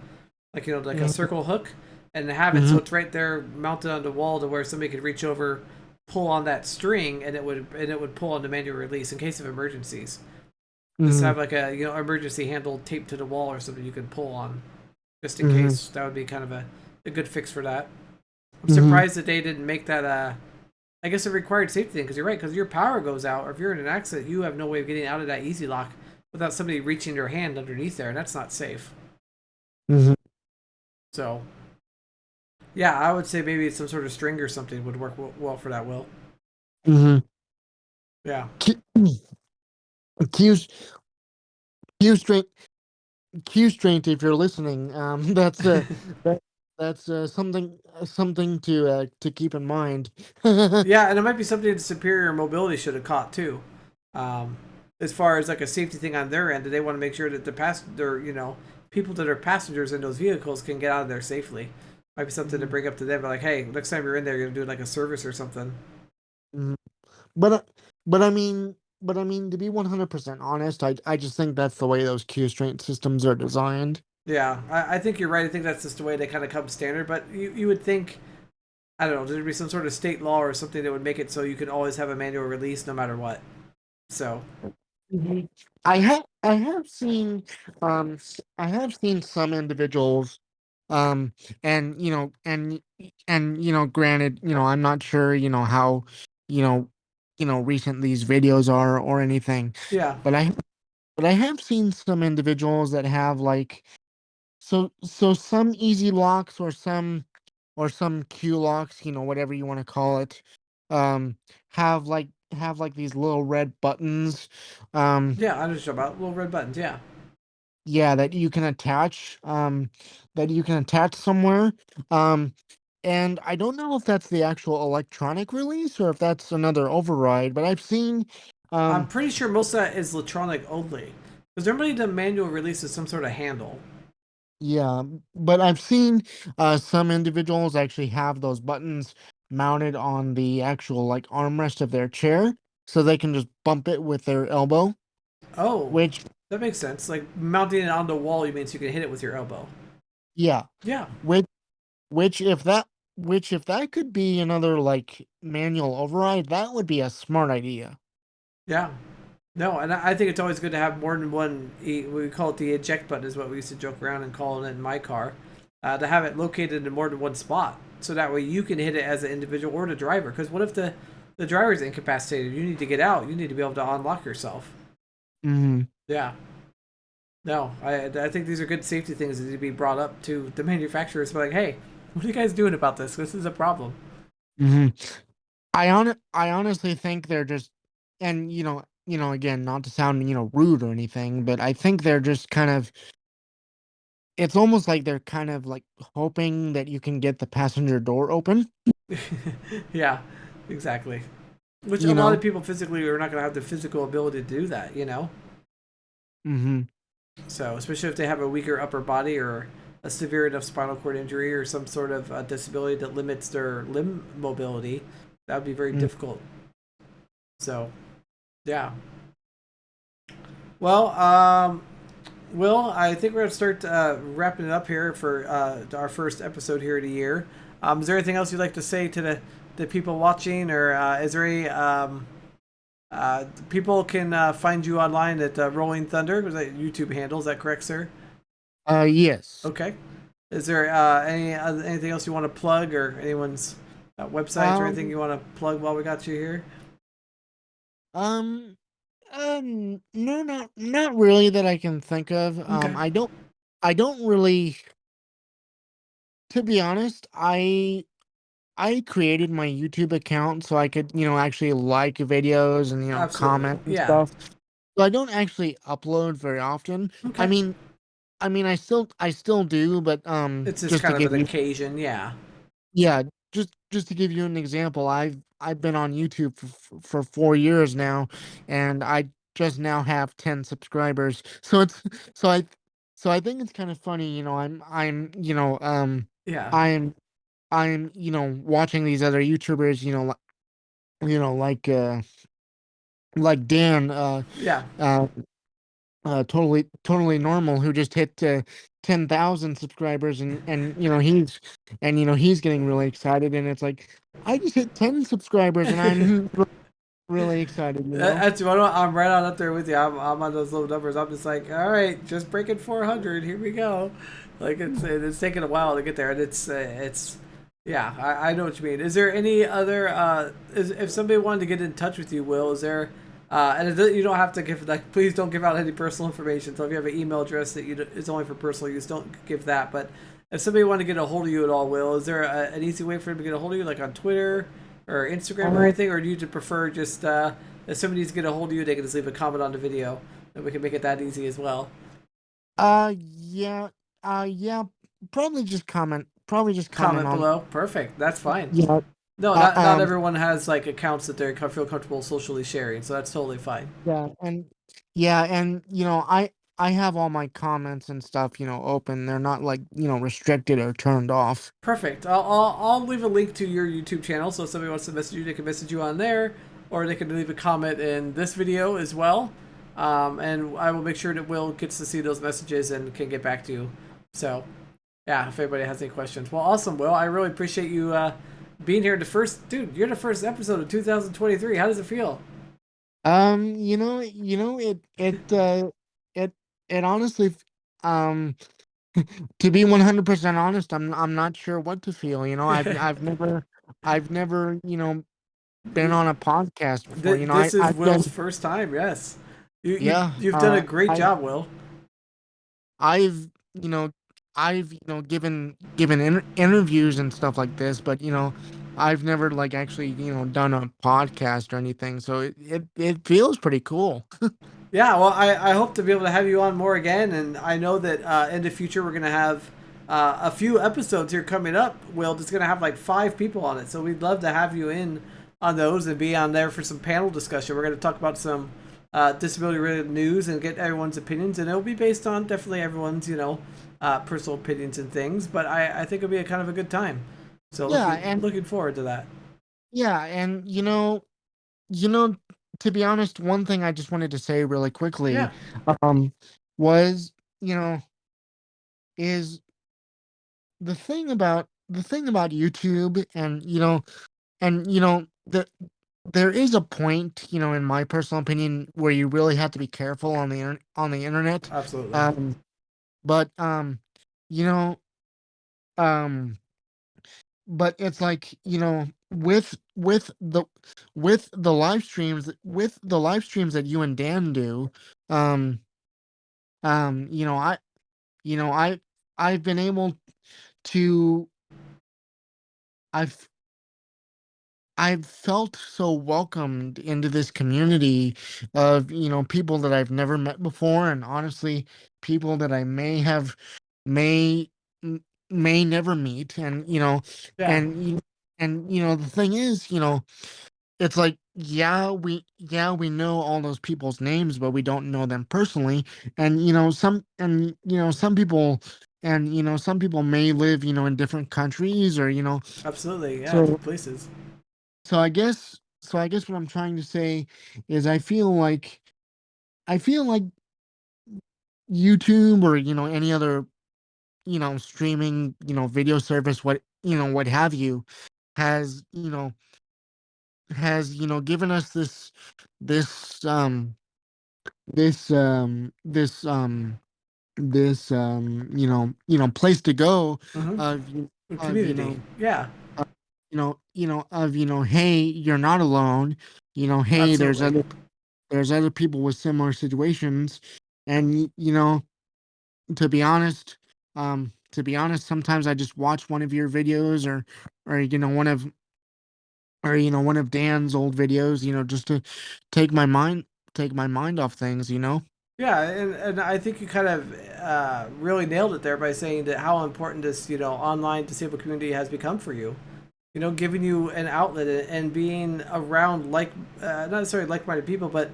like a Mhm. circle hook, and have it so it's right there mounted on the wall to where somebody could reach over, pull on that string, and it would pull on the manual release in case of emergencies. Just Mhm. have like a emergency handle taped to the wall or something you can pull on, just in Mhm. case. That would be kind of a good fix for that. I'm Mhm. surprised that they didn't make that I guess a required safety thing, because you're right, because your power goes out, or if you're in an accident, you have no way of getting out of that easy lock without somebody reaching their hand underneath there, and that's not safe. Mhm. So yeah, I would say maybe some sort of string or something would work well for that. Will. Mhm. Yeah. Q Q Q strength Q strength. If you're listening, that that's something to keep in mind. Yeah, and it might be something that Superior Mobility should have caught too. Um, as far as like a safety thing on their end, they want to make sure that people that are passengers in those vehicles can get out of there safely. Might be something to Mhm. bring up to them, like, hey, next time you're in there, you're gonna do like a service or something. Mhm. But but I mean to be 100% honest, I just think that's the way those Q strength systems are designed. Yeah, I think you're right. I think that's just the way they kind of come standard. But you would think, I don't know, there'd be some sort of state law or something that would make it so you can always have a manual release no matter what. So Mhm. I have seen I have seen some individuals um and granted, I'm not sure, how you know recent these videos are or anything, yeah, but I have seen some individuals that have like some easy locks or some Q locks, whatever you want to call it, um have like these little red buttons, um yeah, I know what you're talking about little red buttons. Yeah. yeah, that you can attach somewhere, um and I don't know if that's the actual electronic release or if that's another override, but I've seen I'm um pretty sure most of that is electronic only. Because normally the manual releases some sort of handle. yeah, but I've seen some individuals actually have those buttons mounted on the actual like armrest of their chair so they can just bump it with their elbow, Oh, which that makes sense. Like mounting it on the wall, you mean so you can hit it with your elbow. yeah, Yeah, which which if that which if that could be another like manual override, that would be a smart idea. yeah. No, and I think it's always good to have more than one. We call it the eject button, is what we used to joke around and call it in my car. To have it located in more than one spot, so that way you can hit it as an individual or the driver. Because what if the driver's incapacitated? You need to get out. You need to be able to unlock yourself. Mhm. Yeah. No, I think these are good safety things that need to be brought up to the manufacturers. But like, hey, what are you guys doing about this? This is a problem. Mhm. I honestly think they're just, and again, not to sound, rude or anything, but I think they're just kind of, it's almost like they're kind of like hoping that you can get the passenger door open, Yeah, exactly. Which a you lot of know? people physically are not going to have the physical ability to do that, you know? Mhm. So, especially if they have a weaker upper body or a severe enough spinal cord injury or some sort of disability that limits their limb mobility, that would be very Mm. difficult. So, yeah. Well, Will, I think we're going to start wrapping it up here for our first episode here of the year. Is there anything else you'd like to say to the people watching, or is there any people can find you online at Rolling Thunder? Was that YouTube handle? Is that correct, sir? Yes. Okay. Is there anything else you want to plug, or anyone's websites or anything Um, you want to plug while we got you here? um, no, not really that I can think of. Okay. I don't really, to be honest, I created my YouTube account so I could, actually like videos and, Absolutely. comment and Yeah. stuff. So I don't actually upload very often. Okay. I mean, I still do, but It's just just to kind of give an you, occasion, yeah. yeah, just to give you an example, I've been on YouTube for 4 years now, and I just now have 10 subscribers. So it's so I so I think it's kind of funny, I'm Yeah. I'm watching these other YouTubers, you know, like uh like Dan, Yeah. uh totally normal, who just hit 10,000 subscribers, and he's getting really excited, and it's like, I just hit 10 subscribers and I'm really excited. That's what I'm right on up there with you. I'm on those low numbers. I'm just like, all right, just breaking 400. Here we go. Like it's taking a while to get there, and it's yeah. I know what you mean. Is there any other if somebody wanted to get in touch with you, Will? Is there you don't have to give, like, please don't give out any personal information. So if you have an email address that it's only for personal use, don't give that. But if somebody wanted to get a hold of you at all, Will, is there an easy way for them to get a hold of you, like on Twitter or Instagram or Uh, anything, or do you prefer just if somebody needs to get a hold of you, they can just leave a comment on the video, and we can make it that easy as well. yeah, yeah, probably just comment Comment on, below, perfect. That's fine. yeah, No, uh, not um, everyone has like accounts that they feel comfortable socially sharing, so that's totally fine. yeah, and I have all my comments and stuff, open. They're not, like, restricted or turned off. Perfect. I'll leave a link to your YouTube channel, so if somebody wants to message you, they can message you on there, or they can leave a comment in this video as well. And I will make sure that Will gets to see those messages and can get back to you. So, yeah, if anybody has any questions. Well, awesome, Will. I really appreciate you being here. You're the first episode of 2023. How does it feel? It it honestly, um, to be 100% honest, I'm not sure what to feel. I've never, been on a podcast before. This is I've been, Will's first time. Yes, yeah, you've done a great job, Will. I've, you know, given interviews and stuff like this, but I've never, like, actually, done a podcast or anything. So it feels pretty cool. Yeah, well, I hope to be able to have you on more again, and I know that in the future we're gonna have a few episodes here coming up. Will, it's gonna have like 5 people on it, so we'd love to have you in on those and be on there for some panel discussion. We're gonna talk about some disability-related news and get everyone's opinions, and it'll be based on definitely everyone's personal opinions and things. But I think it'll be a kind of a good time. So Yeah, and looking forward to that. yeah, and you know, to be honest, one thing I just wanted to say really quickly, Yeah, um, was, you know, is the thing about YouTube, and there is a point, in my personal opinion, where you really have to be careful on the internet. absolutely. Um, but you know, um, but it's like, with the live streams that you and Dan do, um, um, you know, I you know I've been able to I've I've felt so welcomed into this community of, people that I've never met before, and honestly, people that I may m- may never meet. And Yeah, and you- the thing is, it's like, yeah, we know all those people's names, but we don't know them personally. And some people may live, in different countries, or absolutely. Yeah, so different places. so I guess what I'm trying to say is, I feel like YouTube, or any other, streaming, video service, what have you, has given us this um this place to go, Mm-hmm. of of Community. Yeah, hey, you're not alone. Hey, absolutely. there's other people with similar situations. And to be honest, sometimes I just watch one of your videos, or one of Dan's old videos, just to take my mind take my mind off things, you know? Yeah, and I think you kind of really nailed it there by saying that how important this, online disabled community has become for you. Giving you an outlet and being around not necessarily like-minded people, but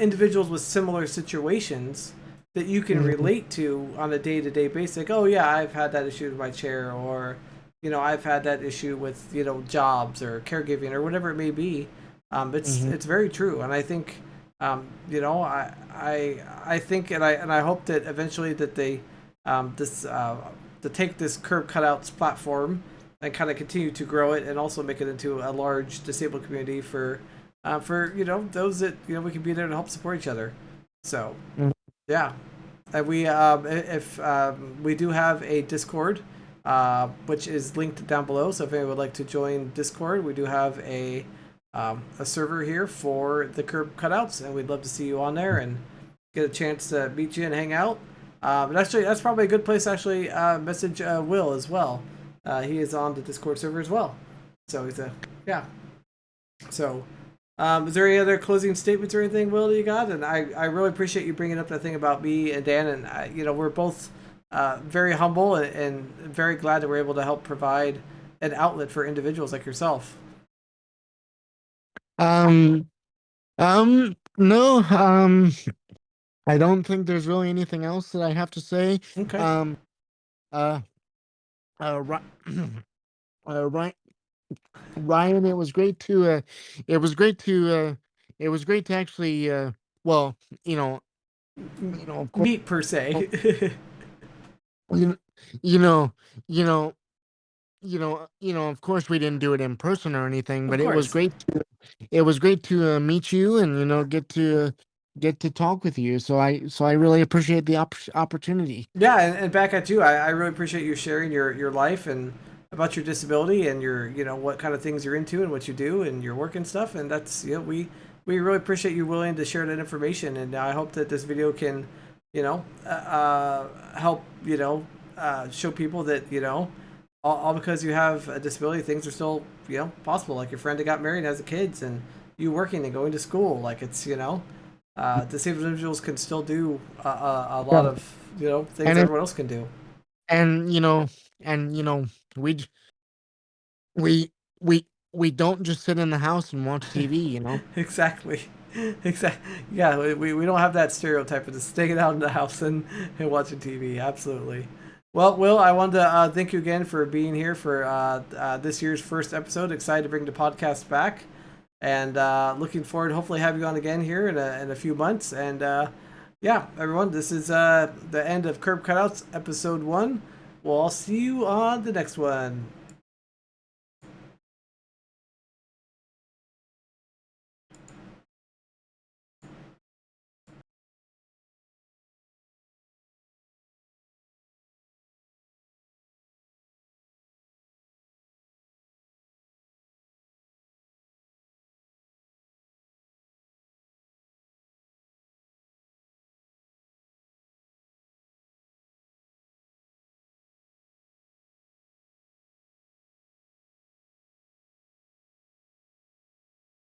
individuals with similar situations that you can Mhm. relate to on a day-to-day basis. Like, oh yeah, I've had that issue with my chair, or I've had that issue with jobs or caregiving or whatever it may be. Mhm. It's very true, and I think I think and I hope that eventually that they this to take this curb cutouts platform and kind of continue to grow it and also make it into a large disabled community for those that we can be there to help support each other. So Mhm. yeah, and if we do have a Discord, which is linked down below. So if anyone would like to join Discord, we do have a server here for the curb cutouts, and we'd love to see you on there and get a chance to meet you and hang out. But actually, that's probably a good place to actually message Will as well. He is on the Discord server as well. So he's a yeah. So, is there any other closing statements or anything, Will, that you got? And I really appreciate you bringing up that thing about me and Dan. And we're both very humble and very glad that we're able to help provide an outlet for individuals like yourself. Um, no, I don't think there's really anything else that I have to say. Okay. Um, uh, right, right, Ryan, it was great to, it was great to actually, well, you know, of course, Meet per se. you, you know, you know, of course, we didn't do it in person or anything, Of but course. it was great to meet you and get to talk with you. So I really appreciate the opportunity. Yeah, and back at you. I really appreciate you sharing your life and about your disability and your what kind of things you're into and what you do and your work and stuff. And that's we really appreciate you willing to share that information. And I hope that this video can help show people that all because you have a disability, things are still possible. Like your friend that got married and has kids, and you working and going to school. Like it's disabled individuals can still do a lot Yeah. of things And it, everyone else can do. and we j- we we don't just sit in the house and watch TV. Exactly. Exactly. Yeah, we don't have that stereotype of just staying out in the house and watching TV. Absolutely. Well, Will, I wanted to thank you again for being here for this year's first episode. Excited to bring the podcast back, and looking forward to hopefully have you on again here in a few months. And yeah, everyone, this is the end of Curb Cutouts episode 1. Well, I'll see you on the next one.